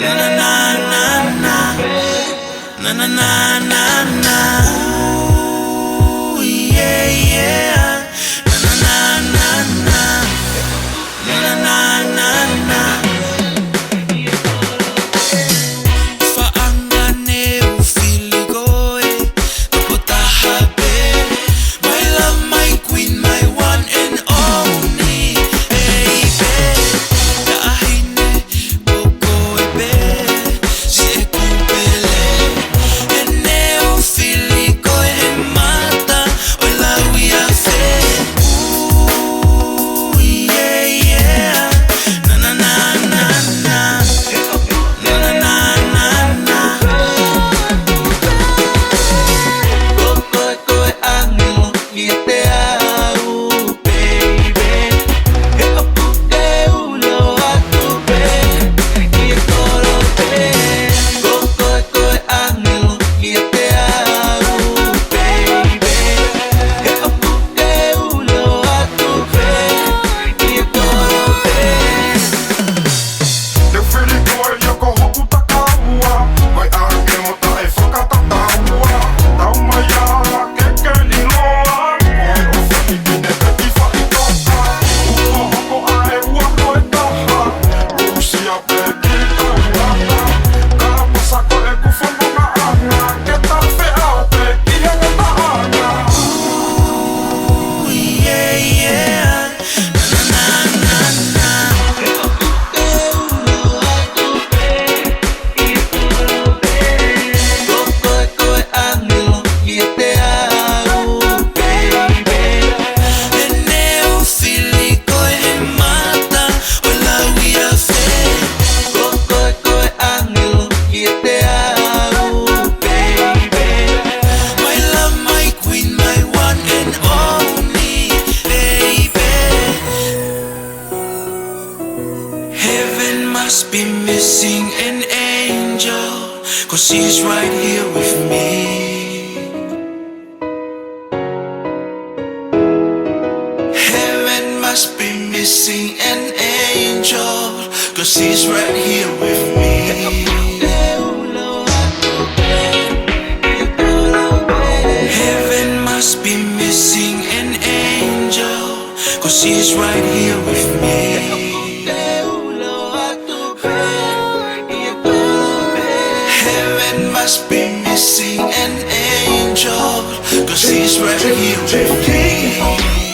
Na na na na na. Na na na na na. Ooh, yeah, yeah. Na na na na na. Na na na na na. Faangane ufiligoe kapotahabe. My love, my queen, my one and only baby. Daahine bokoebe si ekupele. Ene ufiligoe mata ola wiafe. Ooh, yeah, yeah. Na na na na na. Na na na na na. Koe angelo kiete au baby. E apuke ulo atupe i korope. Koe angelo kiete au baby. E apuke ulo atupe i korope. Te filikoe joko hokuta kaua. Vai arke mutta ei fakata taua. Tauma jaa kekeli loa. Voi ofani pine peti faitoka. Uko hoko ae uako e taha. Uusia peti kaulata. Kaapasako e kufonga anga. Keta fe aute kia keta anga. Ooh, yeah, yeah. Na na na na. Koe angelo kiete au baby. Ene ufiligoe mata ola wiafe. Koe angelo kiete au baby. My love, my queen, my one and only baby. Heaven must be missing an angel, 'cause he's right here with me. Heaven must be missing an angel, 'cause he's right here with me. Heaven must be missing an angel, 'cause he's right here with me. Heaven must be missing an angel, 'cause he's right here with me.